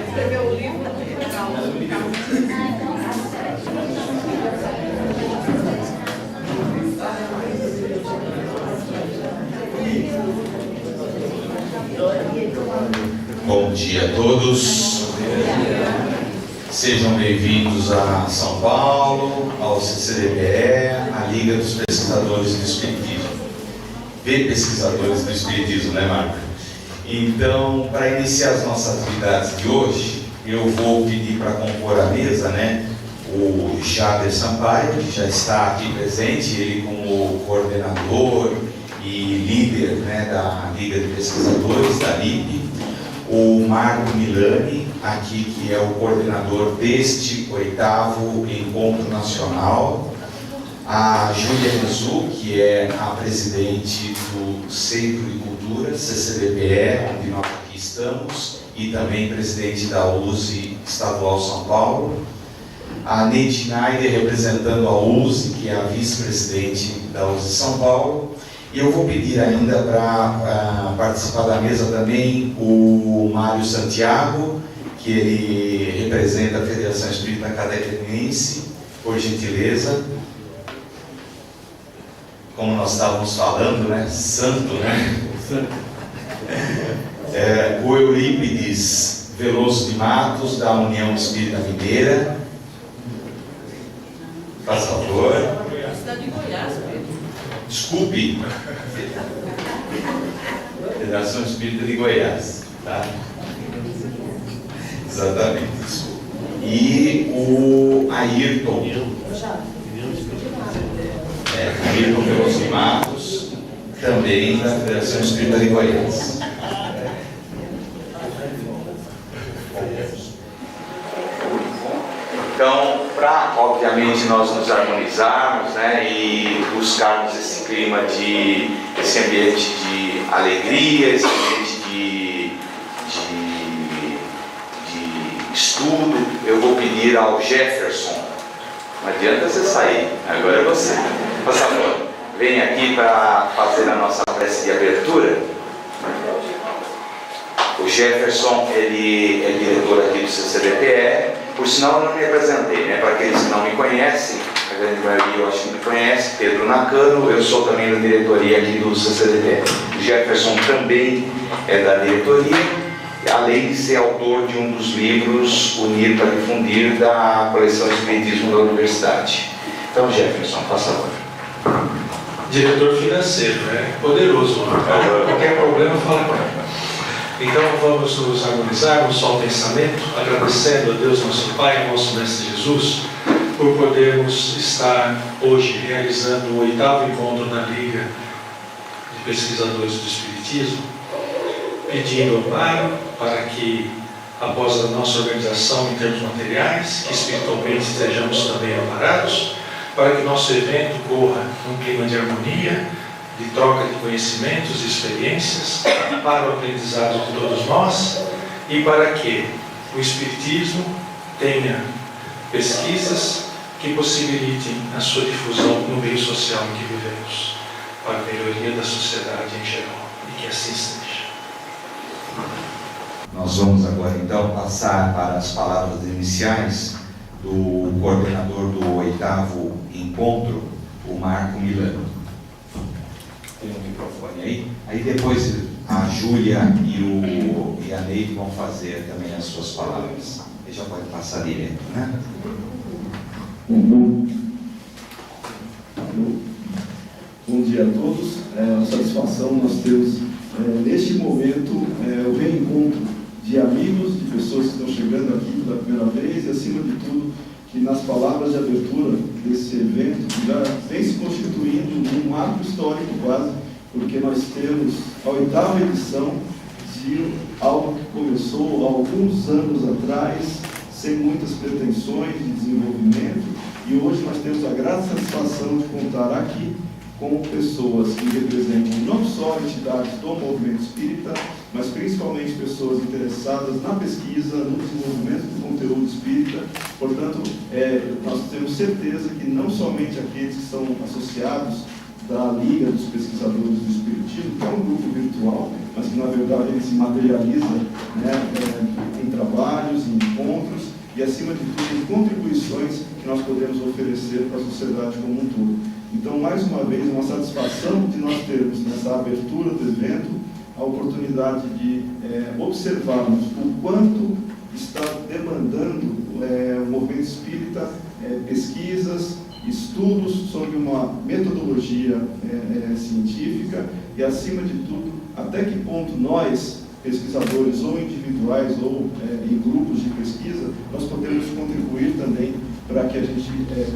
Escreveu o livro, legal. Bom dia a todos. Sejam bem-vindos a São Paulo, ao CCDBE, à Liga dos Pesquisadores do Espiritismo. Pesquisadores do Espiritismo, né, Marco? Então, para iniciar as nossas atividades de hoje, eu vou pedir para compor a mesa, né, o Jader Sampaio, que já está aqui presente, ele como coordenador e líder, né, da Liga de Pesquisadores, da LIP, o Marco Milani, aqui, que é o coordenador deste 8º Encontro Nacional, a Júlia Rezu, que é a presidente do Centro de Cultura, CCDBE, onde nós aqui estamos, e também presidente da USE Estadual São Paulo, a Neide Schneider, representando a USE, que é a vice-presidente da USE São Paulo. E eu vou pedir ainda para participar da mesa também o Mário Santiago, que ele representa a Federação Espírita Catarinense, por gentileza. Como nós estávamos falando, né? Santo, né? O Eurípides Veloso de Matos, da União Espírita Mineira. Faz favor. Cidade de Goiás, Pedro. Desculpe. Federação Espírita de Goiás, tá? Exatamente, isso. E o Ayrton. Ayrton Veloso de Matos, também da Federação Espírita de Goiás. Então, para, obviamente, nós nos harmonizarmos, né, e buscarmos esse clima esse ambiente de alegria, esse ambiente de estudo, eu vou pedir ao Jefferson, não adianta você sair, agora é você. Por favor, vem aqui para fazer a nossa prece de abertura. O Jefferson, ele é diretor aqui do CCDPE. Por sinal, eu não me apresentei, né? Para aqueles que não me conhecem, a grande maioria eu acho que me conhece, Pedro Nakano, eu sou também da diretoria aqui do CCDPE. O Jefferson também é da diretoria, além de ser autor de um dos livros Unir para Difundir, da coleção Espiritismo da Universidade. Então, Jefferson, faça favor. Diretor financeiro, né? Poderoso, qualquer problema fala com ele. Então vamos nos harmonizar, vamos só o pensamento, agradecendo a Deus nosso Pai, nosso Mestre Jesus, por podermos estar hoje realizando o 8º encontro na Liga de Pesquisadores do Espiritismo, pedindo amparo para que, após a nossa organização em termos materiais, que espiritualmente estejamos também amparados, para que nosso evento corra num clima de harmonia, de troca de conhecimentos e experiências para o aprendizado de todos nós e para que o Espiritismo tenha pesquisas que possibilitem a sua difusão no meio social em que vivemos, para a melhoria da sociedade em geral, e que assim seja. Nós vamos agora então passar para as palavras iniciais do coordenador do 8º encontro, o Marco Milani. Tem um microfone aí. Aí depois a Júlia e a Neide vão fazer também as suas palavras. Ele já pode passar direto, né? Bom dia a todos. É uma satisfação nós temos neste momento o reencontro de amigos, de pessoas que estão chegando aqui pela primeira vez e, acima de tudo, que nas palavras de abertura desse evento, que já vem se constituindo um marco histórico quase, porque nós temos a 8ª edição de algo que começou há alguns anos atrás, sem muitas pretensões de desenvolvimento, e hoje nós temos a grata satisfação de contar aqui com pessoas que representam não só entidades do movimento espírita, mas principalmente pessoas interessadas na pesquisa, no desenvolvimento do conteúdo espírita. Portanto, nós temos certeza que não somente aqueles que são associados da Liga dos Pesquisadores do Espiritismo, que é um grupo virtual, mas que na verdade ele se materializa, né, em trabalhos, em encontros e, acima de tudo, em contribuições que nós podemos oferecer para a sociedade como um todo. Então, mais uma vez, uma satisfação de nós termos nessa abertura do evento a oportunidade de observarmos o quanto está demandando o movimento espírita pesquisas, estudos sobre uma metodologia científica e, acima de tudo, até que ponto nós, pesquisadores ou individuais ou em grupos de pesquisa, nós podemos contribuir também para que a gente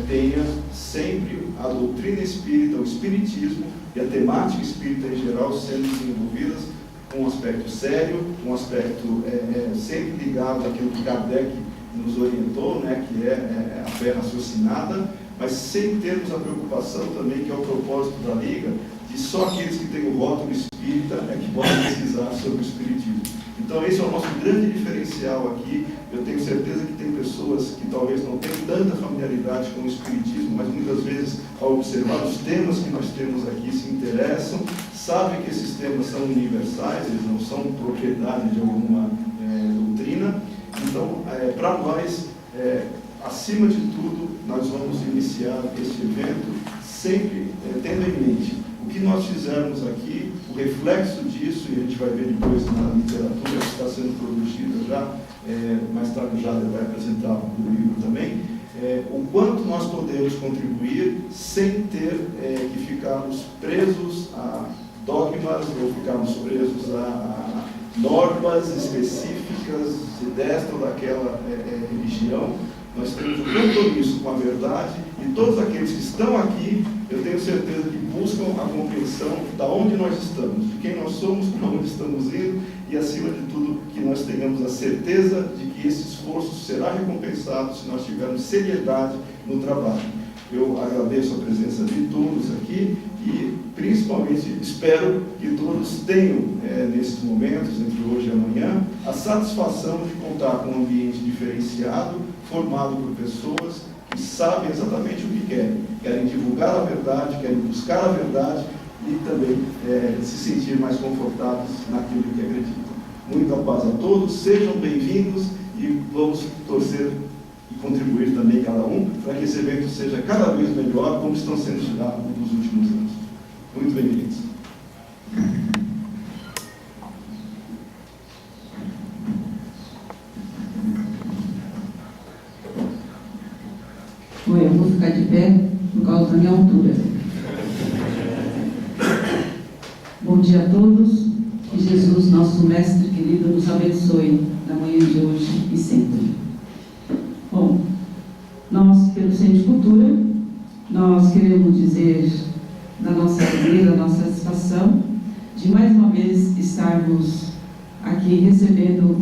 tenha sempre a doutrina espírita, o espiritismo e a temática espírita em geral sendo desenvolvidas com um aspecto sério, um aspecto sempre ligado àquilo que Kardec nos orientou, né, que é a fé raciocinada, mas sem termos a preocupação também, que é o propósito da Liga, de só aqueles que têm o rótulo espírita que podem pesquisar sobre o espiritismo. Então esse é o nosso grande diferencial aqui. Eu tenho certeza que tem pessoas que talvez não tenham tanta familiaridade com o espiritismo, mas muitas vezes, ao observar os temas que nós temos aqui, se interessam, sabem que esses temas são universais, eles não são propriedade de alguma doutrina. Então, para nós, acima de tudo, nós vamos iniciar este evento sempre tendo em mente o que nós fizermos aqui, o reflexo disso, e a gente vai ver depois na literatura que está sendo produzida já, mais tarde o Jader vai apresentar o livro também, o quanto nós podemos contribuir sem ter que ficarmos presos a dogmas ou ficarmos presos a normas específicas desta ou daquela religião. Nós temos um compromisso com a verdade e todos aqueles que estão aqui, eu tenho certeza que buscam a compreensão de onde nós estamos, de quem nós somos, para onde estamos indo e, acima de tudo, que nós tenhamos a certeza de que esse esforço será recompensado se nós tivermos seriedade no trabalho. Eu agradeço a presença de todos aqui e, principalmente, espero que todos tenham, nesses momentos, entre hoje e amanhã, a satisfação de contar com um ambiente diferenciado, formado por pessoas que sabem exatamente o que querem divulgar a verdade, querem buscar a verdade e também se sentir mais confortáveis naquilo que acreditam. Muita paz a todos, sejam bem-vindos e vamos torcer e contribuir também cada um para que esse evento seja cada vez melhor, como estão sendo já nos últimos anos. Muito bem-vindos. Oi, eu vou ficar de pé por causa da minha altura. Bom dia a todos. Que Jesus, nosso Mestre querido, nos abençoe na manhã de hoje e sempre. Bom, nós, pelo Centro de Cultura, nós queremos dizer da nossa alegria, da nossa satisfação de mais uma vez estarmos aqui recebendo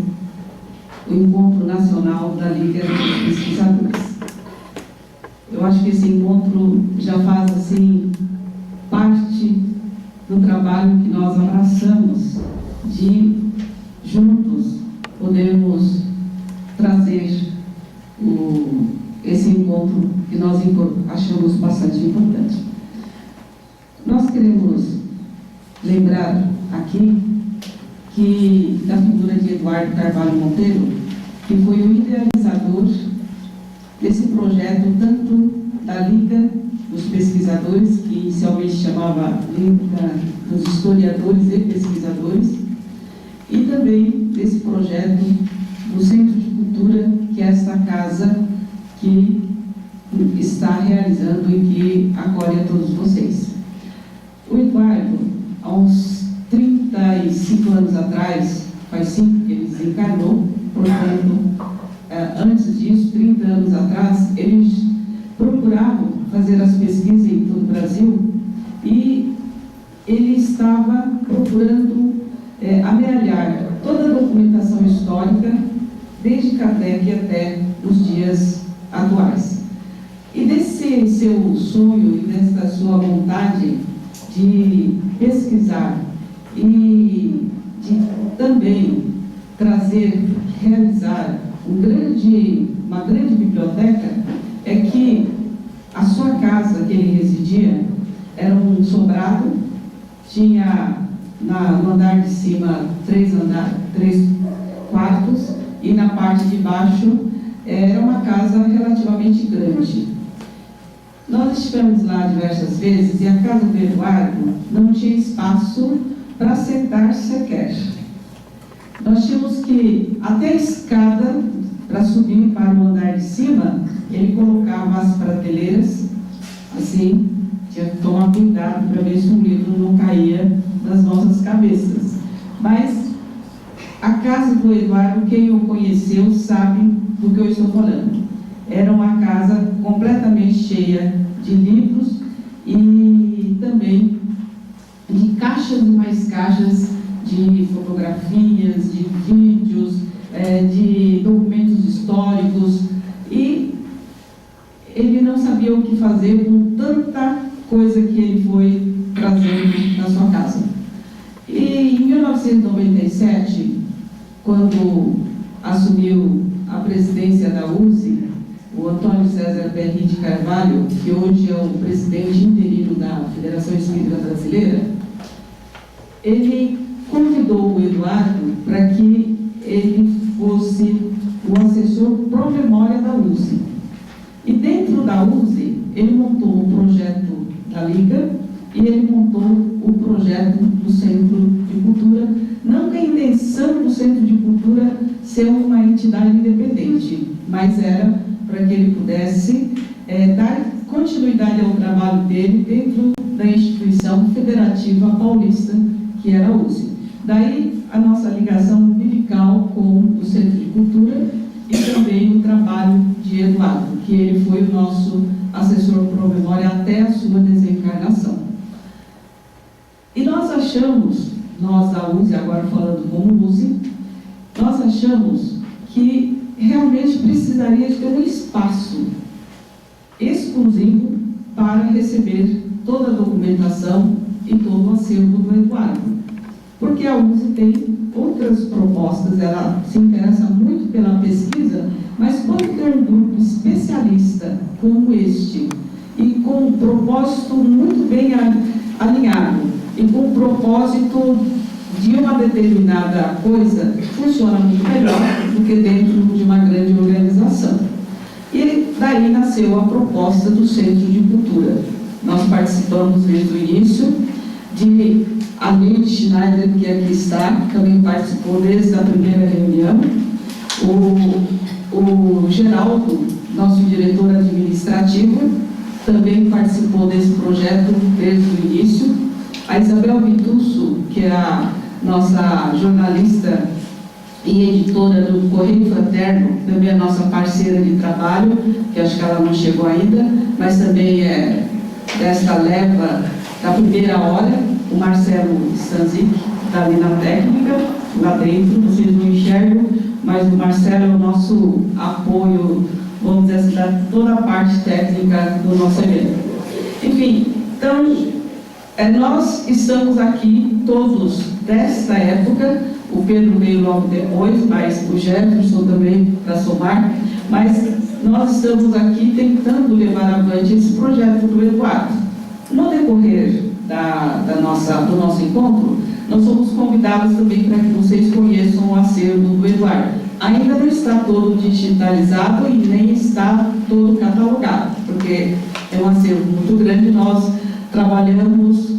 o Encontro Nacional da Liga dos Pesquisadores. Eu acho que esse encontro já faz, assim, parte do trabalho que nós abraçamos de, juntos, podermos trazer esse encontro que nós achamos bastante importante. Nós queremos lembrar aqui que da figura de Eduardo Carvalho Monteiro, que foi o idealizador desse projeto, tanto da Liga dos Pesquisadores, que inicialmente chamava Liga dos Historiadores e Pesquisadores, e também desse projeto do Centro de Cultura, que é esta casa que está realizando e que acolhe a todos vocês. O Eduardo, há uns 35 anos atrás, faz 5 que ele desencarnou, portanto, antes disso, 30 anos atrás, eles procuravam fazer as pesquisas em todo o Brasil e ele estava procurando amealhar toda a documentação histórica, desde Kardec até os dias atuais. E desse seu sonho e dessa sua vontade de pesquisar e de também trazer, realizar uma grande biblioteca, é que a sua casa que ele residia era um sobrado, tinha no andar de cima 3 quartos e na parte de baixo era uma casa relativamente grande. Nós estivemos lá diversas vezes e a casa do Eduardo não tinha espaço para sentar sequer. Nós tínhamos que, até a escada, para subir para o andar de cima, ele colocava as prateleiras, assim, tinha que tomar cuidado para ver se um livro não caía nas nossas cabeças. Mas a casa do Eduardo, quem o conheceu sabe do que eu estou falando. Era uma casa completamente cheia de livros e também de caixas e mais caixas de fotografias, de vídeos, de documentos históricos, e ele não sabia o que fazer com tanta coisa que ele foi trazendo na sua casa. E em 1997, quando assumiu a presidência da USE, o Antônio César Perry de Carvalho, que hoje é o presidente interino da Federação Espírita Brasileira, ele convidou o Eduardo para que ele fosse o assessor pro memória da USE. E dentro da USE, ele montou o projeto da Liga e ele montou o projeto do Centro de Cultura, não com a intenção do Centro de Cultura ser uma entidade independente, mas era para que ele pudesse dar continuidade ao trabalho dele dentro da instituição federativa paulista, que era a USE. Daí a nossa ligação umbilical com o Centro de Cultura e também o trabalho de Eduardo, que ele foi o nosso assessor pro memória até a sua desencarnação. E nós achamos, nós da USE, agora falando como USE, nós achamos que realmente precisaria de ter um espaço exclusivo para receber toda a documentação e todo o acervo do Eduardo. Porque a USE tem outras propostas, ela se interessa muito pela pesquisa, mas quando tem um grupo especialista como este, e com um propósito muito bem alinhado, e com o propósito de uma determinada coisa, funciona muito melhor do que dentro de uma grande organização. E daí nasceu a proposta do Centro de Cultura. Nós participamos desde o início, a Leite Schneider, que aqui está, também participou desde a primeira reunião, o Geraldo, nosso diretor administrativo, também participou desse projeto desde o início, a Isabel Vitusso, que é a nossa jornalista e editora do Correio Fraterno, também é nossa parceira de trabalho, que acho que ela não chegou ainda, mas também é desta leva da primeira hora, o Marcelo Stanzik, que está ali na técnica, lá dentro, vocês não enxergam, mas o Marcelo é o nosso apoio, vamos dizer assim, da toda a parte técnica do nosso evento. Enfim, então, nós estamos aqui todos desta época, o Pedro veio logo depois, mas o Jefferson também para somar, mas nós estamos aqui tentando levar avante esse projeto do Eduardo. No decorrer do nosso encontro, nós somos convidados também para que vocês conheçam o acervo do Eduardo. Ainda não está todo digitalizado e nem está todo catalogado, porque é um acervo muito grande. Nós trabalhamos,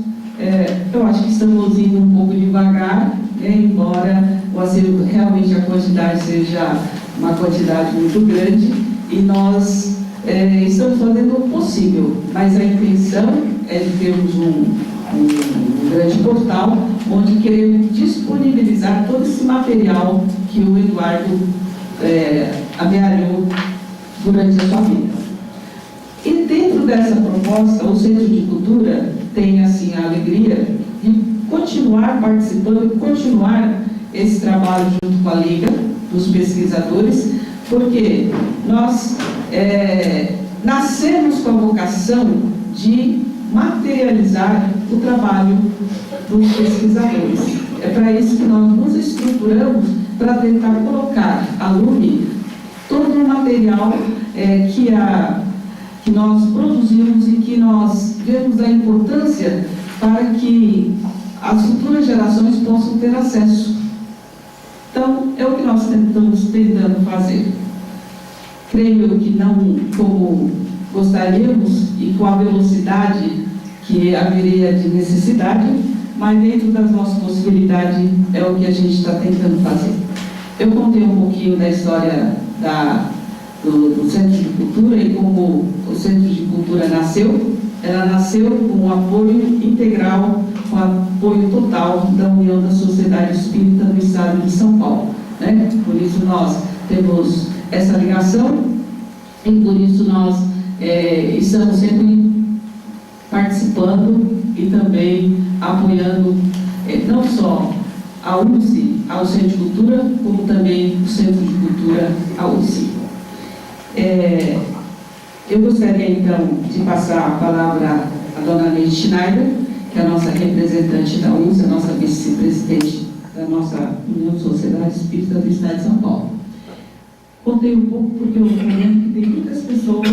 eu acho que estamos indo um pouco devagar, embora o acervo, realmente a quantidade seja uma quantidade muito grande, e nós estamos fazendo o possível, mas a intenção é de termos um grande portal onde queremos disponibilizar todo esse material que o Eduardo amealhou durante a sua vida. E dentro dessa proposta, o Centro de Cultura tem assim a alegria de continuar participando e continuar esse trabalho junto com a Liga dos Pesquisadores, porque nós nascemos com a vocação de materializar o trabalho dos pesquisadores. É para isso que nós nos estruturamos, para tentar colocar à LUNE todo o material que nós produzimos e que nós vemos a importância para que as futuras gerações possam ter acesso. Então, é o que nós estamos tentando fazer. Creio que não como gostaríamos e com a velocidade que haveria de necessidade, mas dentro das nossas possibilidades é o que a gente está tentando fazer. Eu contei um pouquinho da história do Centro de Cultura e como o Centro de Cultura nasceu. Ela nasceu com um apoio integral, com apoio total da União da Sociedade Espírita do Estado de São Paulo, né? Por isso nós temos essa ligação e por isso nós estamos sempre participando e também apoiando não só a UCI, ao Centro de Cultura, como também o Centro de Cultura, a UCI. Eu gostaria então de passar a palavra à dona Neide Schneider, que é a nossa representante da UCI, a nossa vice-presidente da nossa União de Sociedade Espírita do Estado de São Paulo. Contei um pouco porque eu comento que tem muitas pessoas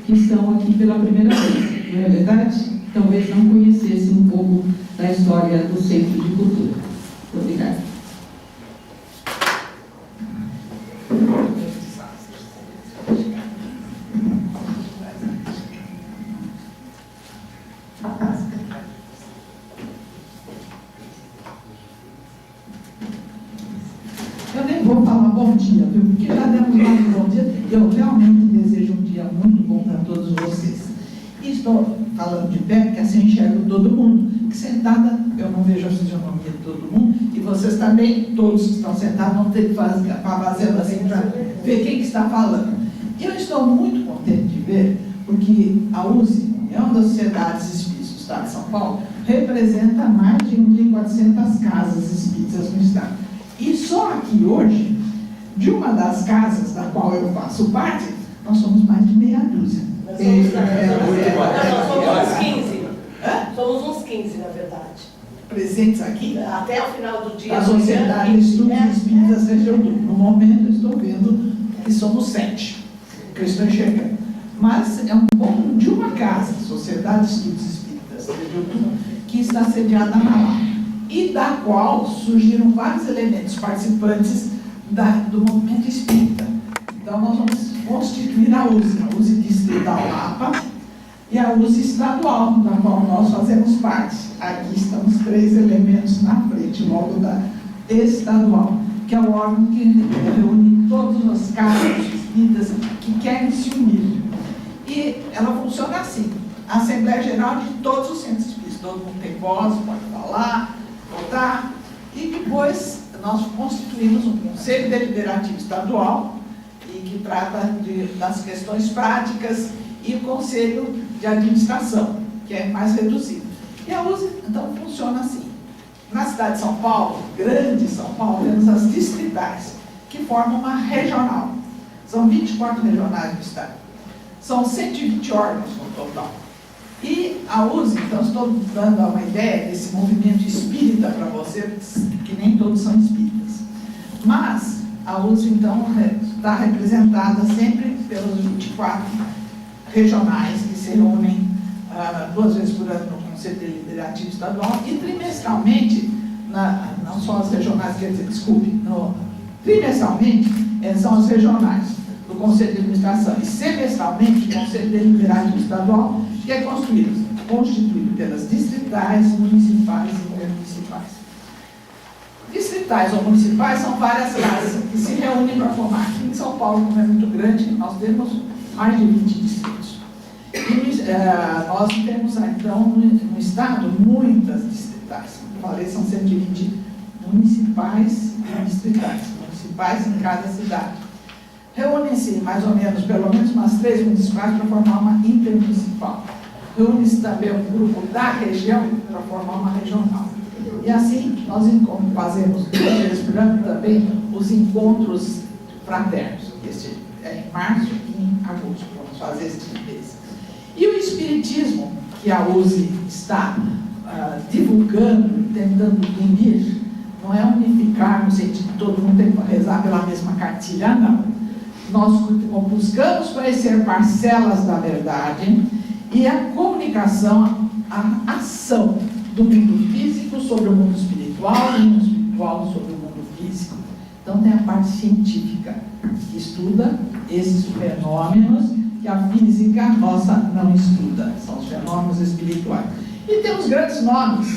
que estão aqui pela primeira vez, não é verdade? Talvez não conhecessem um pouco da história do Centro de Cultura. Muito obrigada. Eu nem vou falar bom dia, viu? Porque já demos mais um bom dia. Eu realmente desejo um dia muito bom para todos vocês. E estou falando de pé, porque assim enxergo todo mundo. Que sentada, eu não vejo a fisionomia de todo mundo. E vocês também, todos que estão sentados, vão ter que fazer assim para ver quem que está falando. E eu estou muito contente de ver, porque a USE, União das Sociedades Espíritas do Estado de São Paulo, representa mais de 1.400 casas espíritas no Estado. E só aqui hoje, de uma das casas da qual eu faço parte, nós somos mais de meia dúzia. Nós somos uns 15. Somos uns 15, na verdade. Presentes aqui, Até o final do dia. a Sociedade de Estudos Espíritas Região Sul. No momento, eu estou vendo que somos 7, que eu estou enxergando. Mas é um pouco de uma casa, Sociedade de Estudos Espíritas Região Sul, que está sediada na Lapa, e da qual surgiram vários elementos participantes do movimento espírita. Então, nós vamos constituir a USE Distrital Lapa e a USE Estadual, da qual nós fazemos parte. Aqui estão os 3 elementos na frente, logo da estadual, que é o órgão que reúne todas as casas espíritas que querem se unir. E ela funciona assim: a Assembleia Geral de todos os centros espíritas, todo mundo tem voz, pode falar, votar, e depois nós constituímos um Conselho Deliberativo Estadual, e que trata das questões práticas, e o Conselho de Administração, que é mais reduzido. E a USE, então, funciona assim. Na cidade de São Paulo, grande São Paulo, temos as distritais, que formam uma regional. São 24 regionais do estado. São 120 órgãos no total. E a USE, então, estou dando uma ideia desse movimento espírita para vocês, que nem todos são espíritas. Mas a USE, então, está representada sempre pelos 24 regionais que se reúnem 2 vezes por ano no Conselho Deliberativo Estadual e trimestralmente, não só as regionais, quer dizer, desculpe, trimestralmente são as regionais do Conselho de Administração e semestralmente o Conselho Deliberativo Estadual, que é constituído pelas distritais, municipais e intermunicipais. Distritais ou municipais são várias casas que se reúnem para formar. Aqui em São Paulo, como é muito grande, nós temos mais de 20 distritos. E nós temos, então, no estado, muitas distritais. Como falei, são 120 municipais e distritais. Municipais em cada cidade. Reúnem-se mais ou menos, pelo menos umas 3 municipais para formar uma intermunicipal. Reúne-se também um grupo da região para formar uma regional. E assim, nós fazemos 2 vezes por ano também os encontros fraternos. Este é em março e em agosto, vamos fazer este mês. E o Espiritismo, que a USE está divulgando, tentando unir, não é unificar no sentido de todo mundo tem que rezar pela mesma cartilha, não. Nós buscamos conhecer parcelas da verdade e a comunicação a ação do mundo físico sobre o mundo espiritual, do mundo espiritual sobre o mundo físico. Então tem a parte científica, que estuda esses fenômenos que a física nossa não estuda, são os fenômenos espirituais. E temos grandes nomes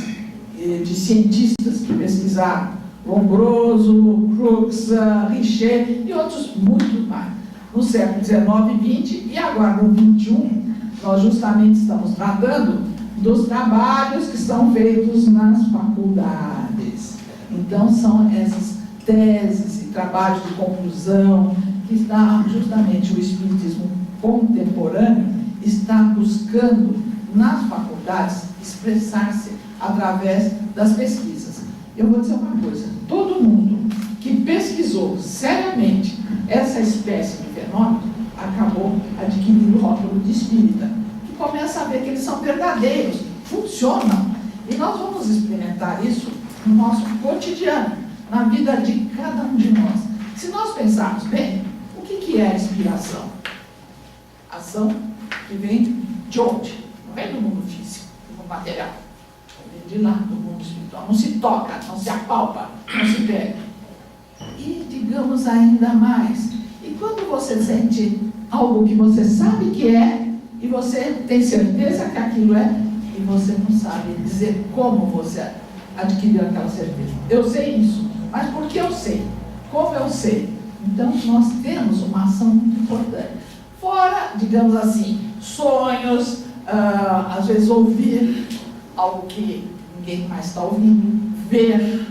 de cientistas que pesquisaram, Lombroso, Crookes, Richer e outros muito mais, no século XIX e XX, e agora no XXI, nós justamente estamos tratando dos trabalhos que são feitos nas faculdades. Então são essas teses e trabalhos de conclusão que está justamente o espiritismo contemporâneo está buscando nas faculdades expressar-se através das pesquisas. Eu vou dizer uma coisa, todo mundo que pesquisou seriamente essa espécie de fenômeno acabou adquirindo o rótulo de espírita, que começa a ver que eles são verdadeiros, funcionam. E nós vamos experimentar isso no nosso cotidiano, na vida de cada um de nós. Se nós pensarmos bem, o que é a inspiração? Ação que vem de onde? Não vem do mundo físico, do mundo material. Vem de lá, do mundo espiritual. Não se toca, não se apalpa, não se pega. E digamos ainda mais, e quando você sente algo que você sabe que é, e você tem certeza que aquilo é, e você não sabe dizer como você adquiriu aquela certeza. Eu sei isso, mas por que eu sei? Como eu sei? Então, nós temos uma ação muito importante. Fora, digamos assim, sonhos, às vezes ouvir algo que ninguém mais está ouvindo, ver,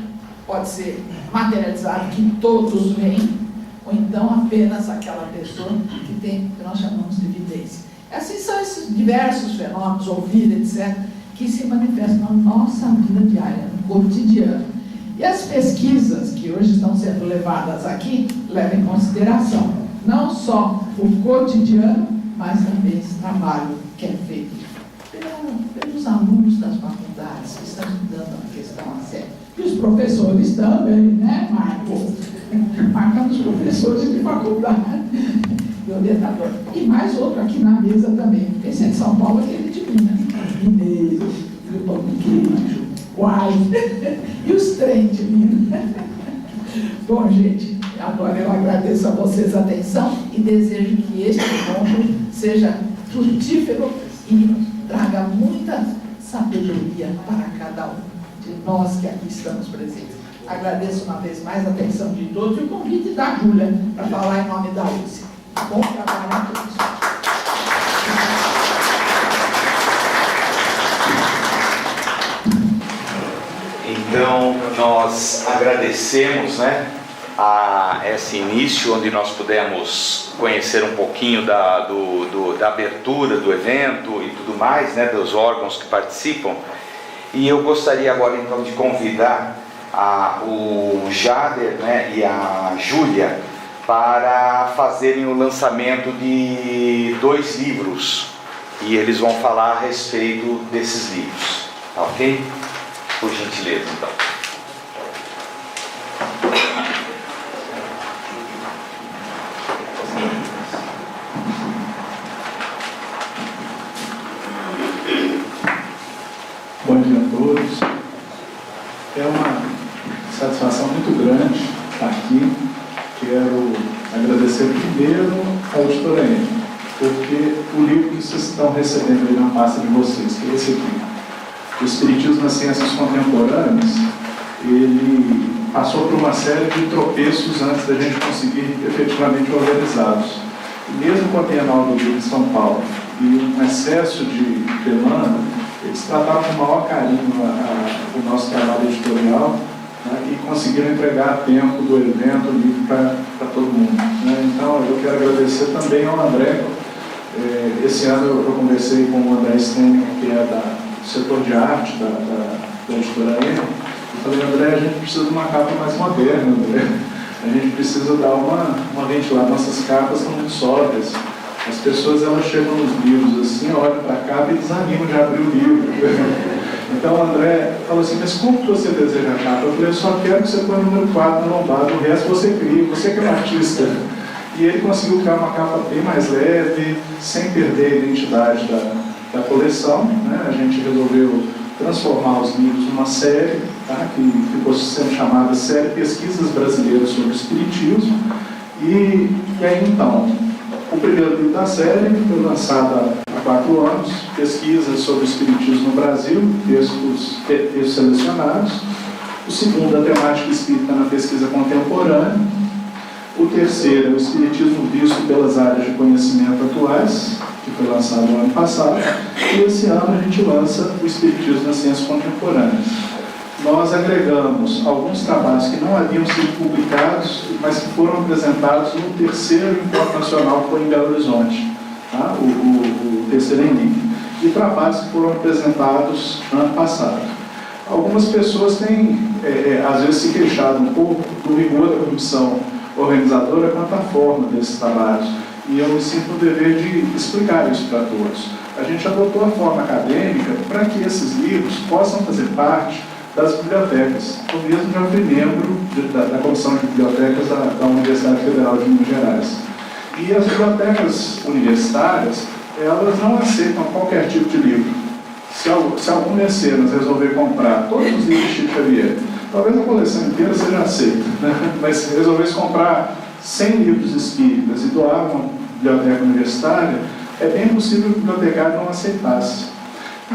pode ser materializado, que todos veem, ou então apenas aquela pessoa que tem o que nós chamamos de evidência. Assim são esses diversos fenômenos, ouvir, etc., que se manifestam na nossa vida diária, no cotidiano. E as pesquisas que hoje estão sendo levadas aqui levam em consideração não só o cotidiano, mas também esse trabalho que é feito pelos alunos das faculdades que estão estudando a questão a sério. E os professores também, né, Marco? Marcamos os professores de faculdade e orientador. E mais outro aqui na mesa também, porque esse é de São Paulo, aquele de Minas. Mineiro, e o pão de queijo, uai, e os trem de Minas. Bom, gente, agora eu agradeço a vocês a atenção e desejo que este encontro seja frutífero e traga muita sabedoria para cada um de nós que aqui estamos presentes. Agradeço uma vez mais a atenção de todos e o convite da Júlia para falar em nome da UCE. Bom trabalho a todos. Então, nós agradecemos, né, a esse início, onde nós pudemos conhecer um pouquinho da abertura do evento e tudo mais, né, dos órgãos que participam. E eu gostaria agora, então, de convidar o Jader, né, e a Júlia para fazerem o lançamento de 2 livros. E eles vão falar a respeito desses livros. Tá ok? Por gentileza, então. Bom dia a todos. É uma satisfação muito grande estar aqui. Quero agradecer primeiro à editora Ema, porque o livro que vocês estão recebendo aí na pasta de vocês, que é esse aqui, O Espiritismo nas Ciências Contemporâneas, ele passou por uma série de tropeços antes da gente conseguir efetivamente organizá-los. Mesmo com a Bienal do Livro em São Paulo e um excesso de demanda, eles trataram com o maior carinho o nosso trabalho editorial, né, e conseguiram entregar a tempo do evento o livro para todo mundo. Né. Então, eu quero agradecer também ao André. Esse ano eu conversei com o André Stenning, que é do setor de arte da editora Ema, e falei: André, a gente precisa de uma capa mais moderna, André. A gente precisa dar uma ventilada. Nossas capas são muito sóbrias. As pessoas, elas chegam nos livros assim, olham para a capa e desanimam de abrir o livro. Então o André falou assim: mas como que você deseja a capa? Eu falei: eu só quero que você põe o número 4 na lombada, o resto você cria, você que é um artista. E ele conseguiu criar uma capa bem mais leve, sem perder a identidade da coleção, né? A gente resolveu transformar os livros numa série, tá? Que ficou sendo chamada Série Pesquisas Brasileiras sobre o Espiritismo. E aí, então, o primeiro livro da série foi lançado há 4 anos, Pesquisas sobre o Espiritismo no Brasil, textos selecionados. O segundo, a temática espírita na pesquisa contemporânea. O terceiro, o Espiritismo visto pelas áreas de conhecimento atuais, que foi lançado no ano passado. E esse ano a gente lança o Espiritismo nas ciências contemporâneas. Nós agregamos alguns trabalhos que não haviam sido publicados, mas que foram apresentados no terceiro Encontro Nacional que foi em Belo Horizonte, tá? o terceiro ENIC, e trabalhos que foram apresentados ano passado. Algumas pessoas têm, às vezes, se queixado um pouco do rigor da comissão organizadora quanto à forma desses trabalhos, e eu me sinto no dever de explicar isso para todos. A gente adotou a forma acadêmica para que esses livros possam fazer parte das bibliotecas. Eu mesmo já fui membro da Comissão de Bibliotecas da Universidade Federal de Minas Gerais. E as bibliotecas universitárias, elas não aceitam qualquer tipo de livro. Se algum mecenas resolver comprar todos os livros de Chico Xavier, talvez a coleção inteira seja aceita, né? Mas se resolvesse comprar 100 livros espíritas e doar uma biblioteca universitária, é bem possível que o bibliotecário não aceitasse.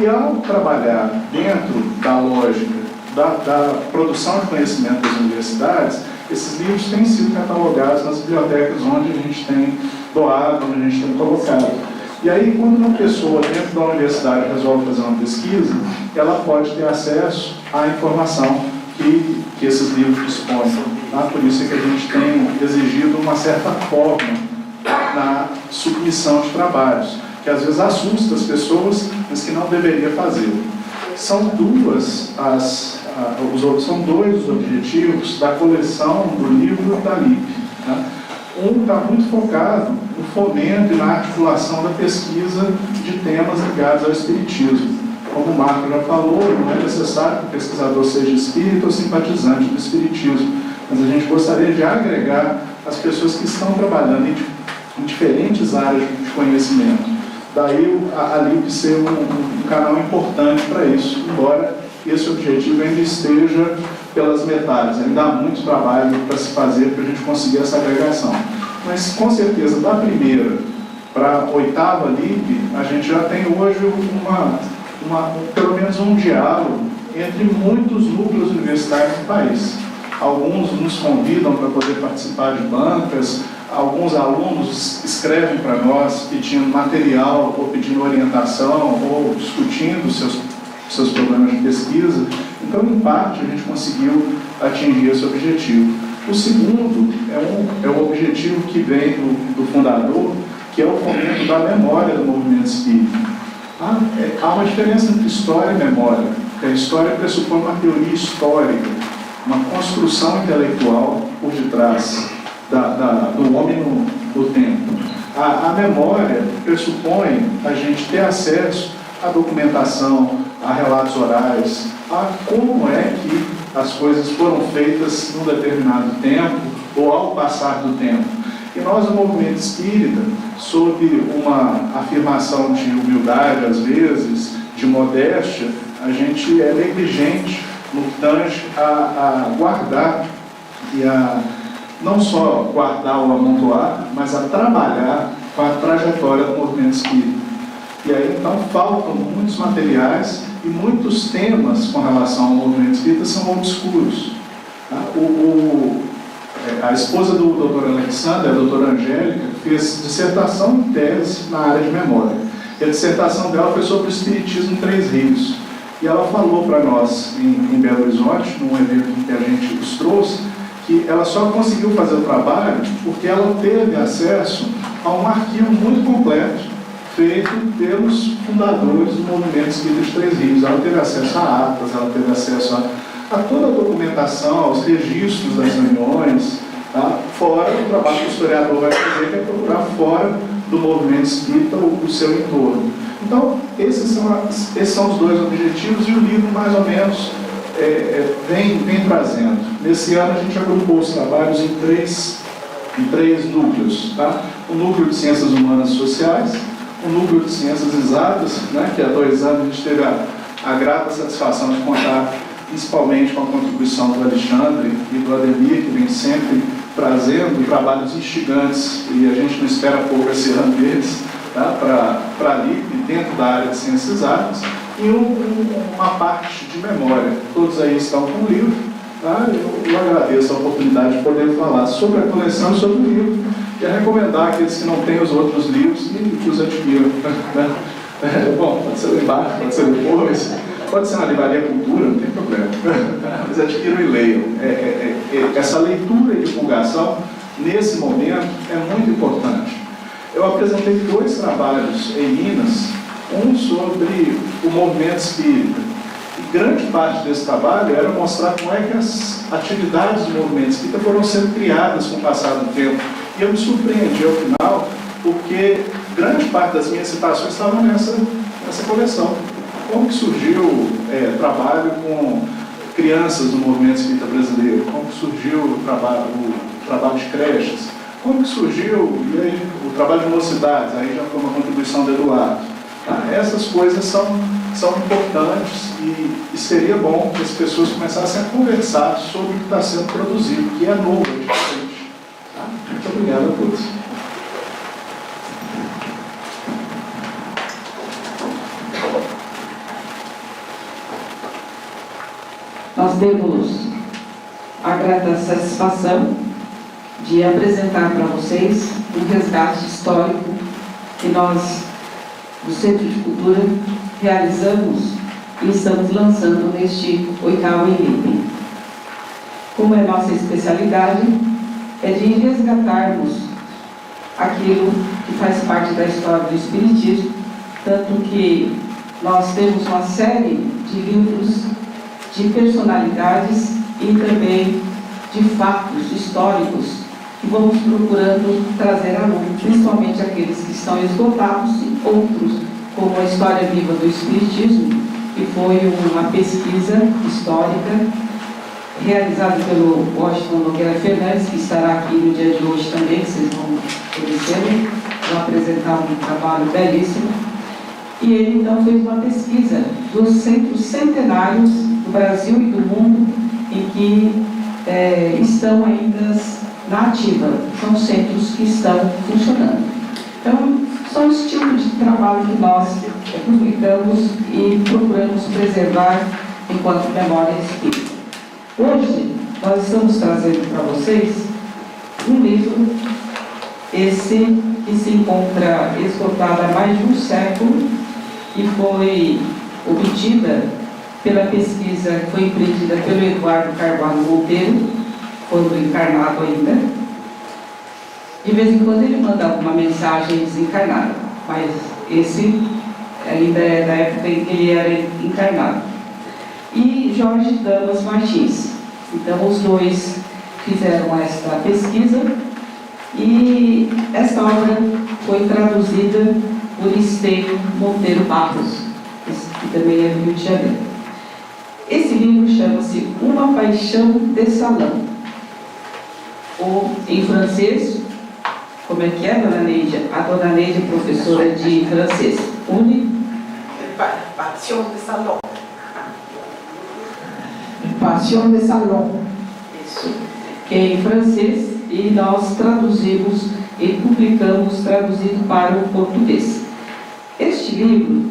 E ao trabalhar dentro da lógica da produção de conhecimento das universidades, esses livros têm sido catalogados nas bibliotecas onde a gente tem doado, onde a gente tem colocado. E aí, quando uma pessoa dentro da universidade resolve fazer uma pesquisa, ela pode ter acesso à informação que esses livros dispõem. Tá? Por isso é que a gente tem exigido uma certa forma na submissão de trabalhos, que às vezes assusta as pessoas, mas que não deveria fazer. São dois os objetivos da coleção do livro da LIP. Né? Um está muito focado no fomento e na articulação da pesquisa de temas ligados ao espiritismo. Como o Marco já falou, não é necessário que o pesquisador seja espírita ou simpatizante do espiritismo, mas a gente gostaria de agregar as pessoas que estão trabalhando em diferentes áreas de conhecimento. Daí a LIP ser um canal importante para isso, embora esse objetivo ainda esteja pelas metades. Ainda há muito trabalho para se fazer para a gente conseguir essa agregação. Mas, com certeza, da primeira para a 8ª LIP, a gente já tem hoje pelo menos um diálogo entre muitos núcleos universitários do país. Alguns nos convidam para poder participar de bancas, alguns alunos escrevem para nós pedindo material ou pedindo orientação ou discutindo seus problemas de pesquisa. Então, em parte, a gente conseguiu atingir esse objetivo. O segundo é o objetivo que vem do fundador, que é o fomento da memória do movimento espírita. Há uma diferença entre história e memória. A história pressupõe uma teoria histórica, uma construção intelectual por detrás do homem no tempo. A memória pressupõe a gente ter acesso à documentação, a relatos orais, a como é que as coisas foram feitas num determinado tempo ou ao passar do tempo. E nós, no movimento espírita, sob uma afirmação de humildade, às vezes, de modéstia, a gente é negligente no que tange a guardar e a não só guardar ou amontoar, mas a trabalhar com a trajetória do movimento espírita. E aí, então, faltam muitos materiais e muitos temas com relação ao movimento espírita são obscuros. Tá? A esposa do Dr. Alexander, a doutora Angélica, fez dissertação e tese na área de memória. E a dissertação dela foi sobre o Espiritismo em Três Rios. E ela falou para nós, em Belo Horizonte, num evento que a gente os trouxe, que ela só conseguiu fazer o trabalho porque ela teve acesso a um arquivo muito completo, feito pelos fundadores do movimento espírita de Três Rios. Ela teve acesso a atas, ela teve acesso a toda a documentação, aos registros das reuniões, tá? Fora o trabalho que o historiador vai fazer, que é procurar fora do movimento espírita o seu entorno. Então, esses são os dois objetivos, e o livro, mais ou menos, vem trazendo. Nesse ano, a gente agrupou os trabalhos em três núcleos. Tá? O núcleo de Ciências Humanas e Sociais, o Núcleo de Ciências Exatas, né, que há 2 anos a gente teve a grata satisfação de contar principalmente com a contribuição do Alexandre e do Ademir, que vem sempre trazendo trabalhos instigantes, e a gente não espera pouco esse ano deles, tá, para ali, dentro da área de Ciências Exatas, e uma parte de memória. Todos aí estão com o livro. Tá? Eu agradeço a oportunidade de poder falar sobre a coleção e sobre o livro, e a recomendar aqueles que não têm os outros livros que os adquiram. Né? Bom, pode ser lá embaixo, pode ser depois, pode ser na Livraria Cultura, não tem problema. Mas adquiram e leiam. Essa leitura e divulgação, nesse momento, é muito importante. Eu apresentei 2 trabalhos em Minas, um sobre o movimento espírita. E grande parte desse trabalho era mostrar como é que as atividades do movimento espírita foram sendo criadas com o passar do tempo. E eu me surpreendi ao final, porque grande parte das minhas citações estavam nessa coleção. Como que surgiu trabalho com crianças no movimento espírita brasileiro? Como que surgiu o trabalho de creches? Como que surgiu o trabalho de mocidades? Aí já foi uma contribuição do Eduardo. Tá? Essas coisas são importantes e seria bom que as pessoas começassem a conversar sobre o que está sendo produzido, que é novo, é diferente. Tá? Muito obrigado a todos. Nós temos a grata satisfação de apresentar para vocês um resgate histórico que nós, do Centro de Cultura, realizamos e estamos lançando neste 8º Enlipe. Como é nossa especialidade, é de resgatarmos aquilo que faz parte da história do Espiritismo, tanto que nós temos uma série de livros de personalidades e também de fatos históricos que vamos procurando trazer à luz, principalmente aqueles que estão esgotados e outros, como a História Viva do Espiritismo, que foi uma pesquisa histórica realizada pelo Washington Nogueira Fernandes, que estará aqui no dia de hoje também, que vocês vão conhecer, vão apresentar um trabalho belíssimo. E ele então fez uma pesquisa dos centros centenários do Brasil e do mundo em que estão ainda na ativa, são centros que estão funcionando. Então, são os tipos de trabalho que nós publicamos e procuramos preservar enquanto memória espírita. Hoje, nós estamos trazendo para vocês um livro, esse que se encontra esgotado há mais de um século e foi obtida pela pesquisa que foi empreendida pelo Eduardo Carvalho Monteiro, quando encarnado ainda. De vez em quando ele manda alguma mensagem desencarnada, mas esse ainda é da época em que ele era encarnado. E Jorge Damas Martins. Então, os dois fizeram esta pesquisa e esta obra foi traduzida por Esteio Monteiro Barros, que também é do Rio de Janeiro. Esse livro chama-se Uma Paixão de Salão, ou em francês, como é que é, dona Neide? A dona Neide é professora de francês. Passion de salão. Passion de salão. Isso. Que é em francês e nós traduzimos e publicamos traduzido para o português. Este livro,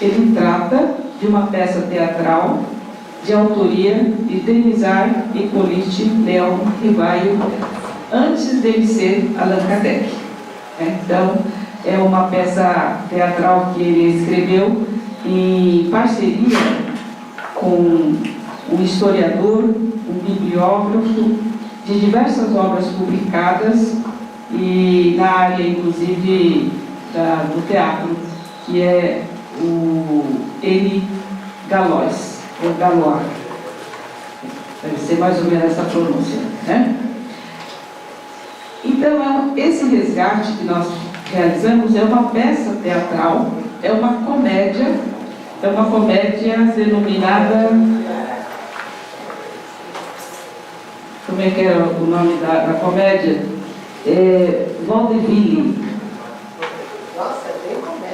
ele trata de uma peça teatral de autoria de Denisard Hippolyte Léon Rivaio, antes dele ser Allan Kardec. Então, é uma peça teatral que ele escreveu em parceria com um historiador, um bibliógrafo de diversas obras publicadas e na área, inclusive, do teatro, que é o N. Galois, ou Galois. Deve ser mais ou menos essa pronúncia, né? Então, esse resgate que nós realizamos é uma peça teatral, é uma comédia denominada... Como é que era o nome da comédia? Vaudeville. Nossa, é bem comédia.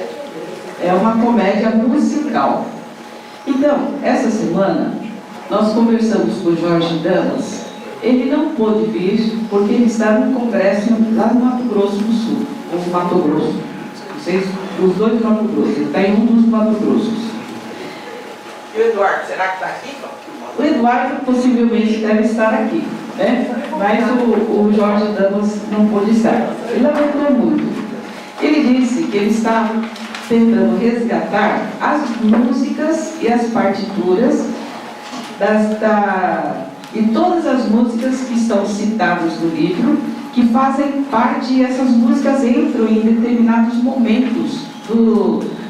é uma comédia musical. Então, essa semana, nós conversamos com o Jorge Damas. Ele não pôde vir porque ele está no congresso lá no Mato Grosso do Sul, ou Mato Grosso. Vocês, os dois Mato Grosso, ele está em um dos Mato Grossos. E o Eduardo, será que está aqui? O Eduardo possivelmente deve estar aqui, né? Mas o Jorge Damas não pôde estar. Ele lamentou muito. Ele disse que ele está tentando resgatar as músicas e as partituras e todas as músicas que estão citadas no livro, que fazem parte, e essas músicas entram em determinados momentos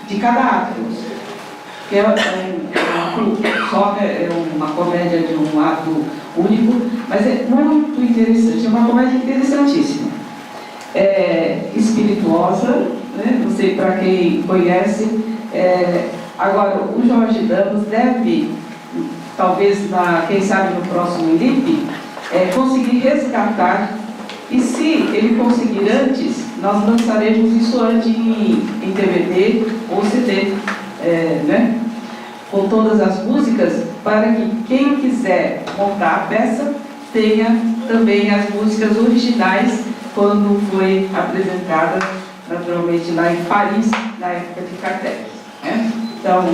de cada ato. Que é uma comédia de um ato único, mas é muito interessante, é uma comédia interessantíssima. É espirituosa, né? Não sei para quem conhece. Agora, o Jorge Damas deve, talvez, quem sabe no próximo ILIP, conseguir resgatar, e se ele conseguir antes, nós lançaremos isso antes em DVD ou CD, né? Com todas as músicas, para que quem quiser montar a peça tenha também as músicas originais quando foi apresentada, naturalmente, lá em Paris, na época de Cartel, né? Então,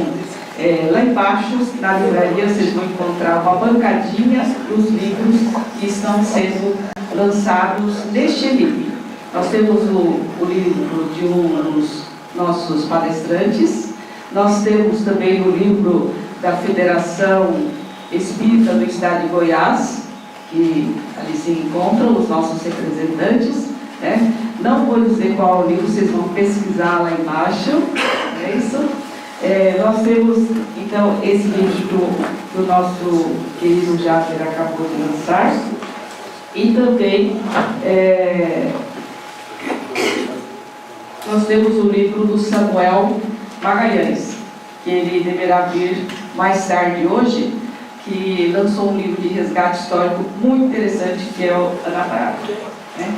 lá embaixo, na livraria, vocês vão encontrar uma bancadinha dos livros que estão sendo lançados neste livro. Nós temos o livro de um dos nossos palestrantes, nós temos também o livro da Federação Espírita do Estado de Goiás, que ali se encontram os nossos representantes, né? Não vou dizer qual livro, vocês vão pesquisar lá embaixo, é isso? Nós temos, então, esse livro do nosso querido Jader acabou de lançar, e também nós temos o livro do Samuel Magalhães, que ele deverá vir mais tarde hoje, que lançou um livro de resgate histórico muito interessante, que é o Anaparado, né?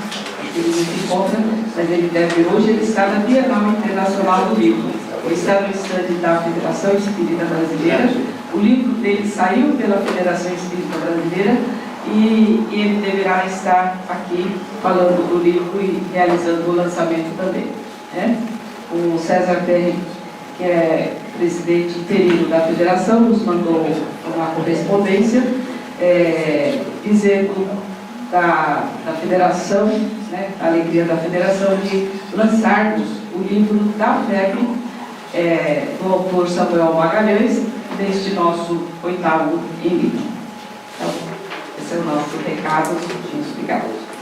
Ele não se encontra, mas ele deve vir hoje. Ele está na Bienal Internacional do Livro. Ele está no estande da Federação Espírita Brasileira. O livro dele saiu pela Federação Espírita Brasileira e ele deverá estar aqui falando do livro e realizando o lançamento também, né? O César Perry, que é presidente interino da federação, nos mandou uma correspondência dizendo da federação, né, a alegria da federação de lançarmos o livro da FEB, do autor Samuel Magalhães, neste nosso 8º livro. Então, esse é o nosso recado. Obrigado.